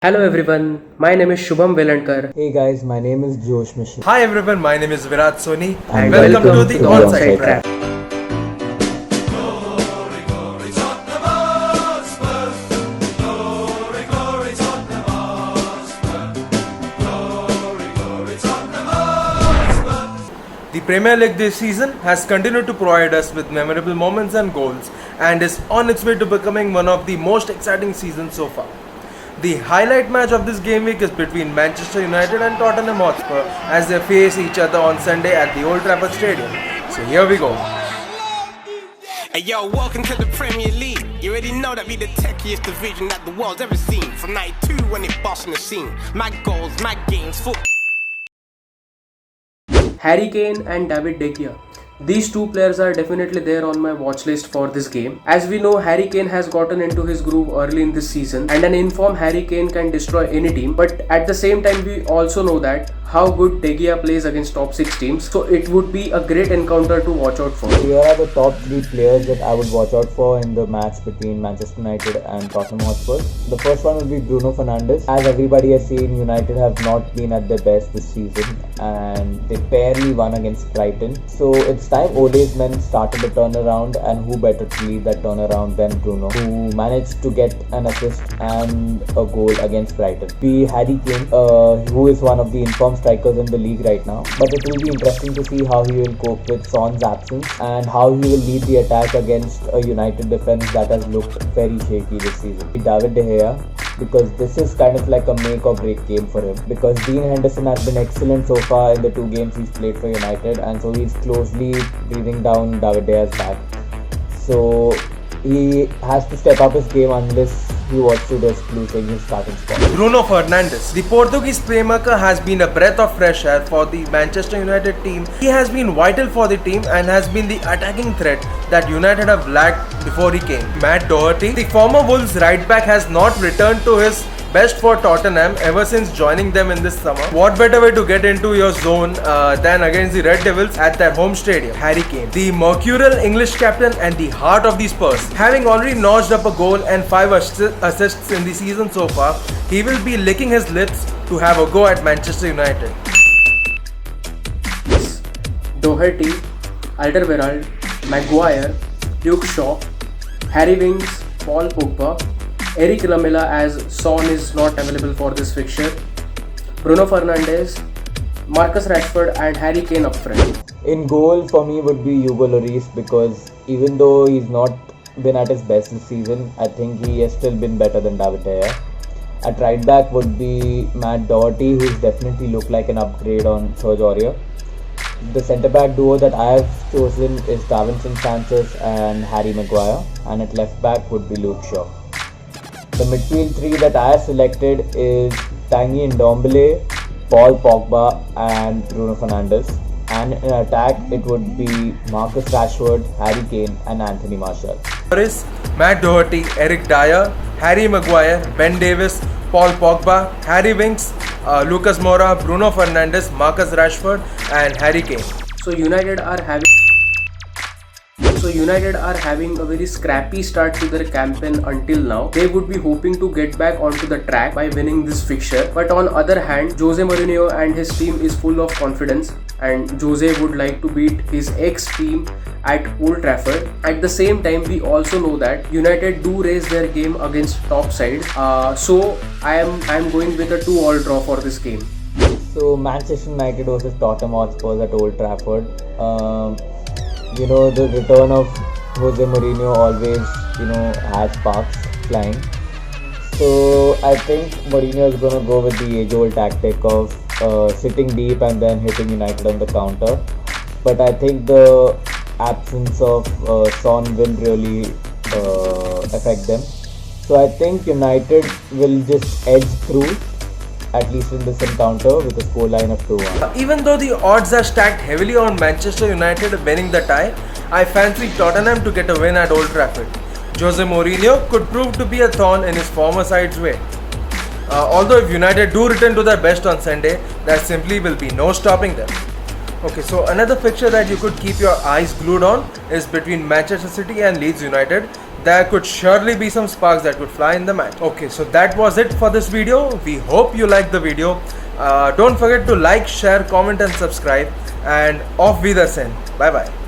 Hello everyone, my name is Shubham Velankar Hey guys, my name is Josh Mishra. Hi everyone, my name is Virat Soni and welcome to the Onside Onside Track. Track. The Premier League this season has continued to provide us with memorable moments and goals and is on its way to becoming one of the most exciting seasons so far. The highlight match of this game week is between Manchester United and Tottenham Hotspur as they face each other on Sunday at the Old Trafford Stadium. So here we go. Hey yo, welcome to the Premier League. You already know that we the techiest division that the world's ever seen. From 92 when it bossing the scene. Mad goals, mad games, football. Harry Kane and David De Gea. These two players are definitely there on my watch list for this game. As we know, Harry Kane has gotten into his groove early in this season and an informed Harry Kane can destroy any team. But at the same time, we also know that how good De Gea plays against top 6 teams. So it would be a great encounter to watch out for. Here are the top 3 players that I would watch out for in the match between Manchester United and Tottenham Hotspur. The first one will be Bruno Fernandes. As everybody has seen, United have not been at their best this season and they barely won against Brighton. So it's time Ole's men started the turnaround, and who better to lead that turnaround than Bruno, who managed to get an assist and a goal against Brighton. Be Harry Kane, who is one of the informed strikers in the league right now, but it will be interesting to see how he will cope with Son's absence and how he will lead the attack against a United defense that has looked very shaky this season. David De Gea, because this is kind of like a make or break game for him, because Dean Henderson has been excellent so far in the 2 games he's played for United, and so he's closely breathing down David De Gea's back. So he has to step up his game unless he wants to risk losing his starting spot. Bruno Fernandes. The Portuguese playmaker has been a breath of fresh air for the Manchester United team. He has been vital for the team and has been the attacking threat that United have lacked before he came. Matt Doherty, the former Wolves right back, has not returned to his best for Tottenham ever since joining them in this summer. What better way to get into your zone than against the Red Devils at their home stadium? Harry Kane, the mercurial English captain and the heart of the Spurs. Having already notched up a goal and 5 assists in the season so far, he will be licking his lips to have a go at Manchester United. Doherty, Alderweireld, Maguire, Luke Shaw, Harry Winks, Paul Pogba, Eric Lamela as Son is not available for this fixture, Bruno Fernandes, Marcus Rashford and Harry Kane up front. In goal for me would be Hugo Lloris, because even though he's not been at his best this season, I think he has still been better than David De Gea. At right back would be Matt Doherty, who's definitely looked like an upgrade on Serge Aurier. The centre back duo that I have chosen is Davinson Sanchez and Harry Maguire, and at left back would be Luke Shaw. The midfield 3 that I have selected is Tanguy Ndombele, Paul Pogba and Bruno Fernandes, and in attack it would be Marcus Rashford, Harry Kane and Anthony Martial. Matt Doherty, Eric Dyer, Harry Maguire, Ben Davis, Paul Pogba, Harry Winks, Lucas Moura, Bruno Fernandes, Marcus Rashford and Harry Kane. So United are having a very scrappy start to their campaign until now. They would be hoping to get back onto the track by winning this fixture. But on other hand, Jose Mourinho and his team is full of confidence and Jose would like to beat his ex-team at Old Trafford. At the same time, we also know that United do raise their game against top sides. So I am going with a 2-2 draw for this game. So Manchester United versus Tottenham Hotspur at Old Trafford. The return of Jose Mourinho always, has sparks flying. So I think Mourinho is going to go with the age-old tactic of sitting deep and then hitting United on the counter. But I think the absence of Son will really affect them. So I think United will just edge through, at least in this encounter, with a scoreline of 2-1. Even though the odds are stacked heavily on Manchester United winning the tie, I fancy Tottenham to get a win at Old Trafford. Jose Mourinho could prove to be a thorn in his former side's way. Although if United do return to their best on Sunday, there simply will be no stopping them. Okay, so another fixture that you could keep your eyes glued on is between Manchester City and Leeds United. there could surely be some sparks that could fly in the match. Okay, so that was it for this video. We hope you liked the video. Don't forget to like, share, comment and subscribe, and auf Wiedersehen. Bye bye.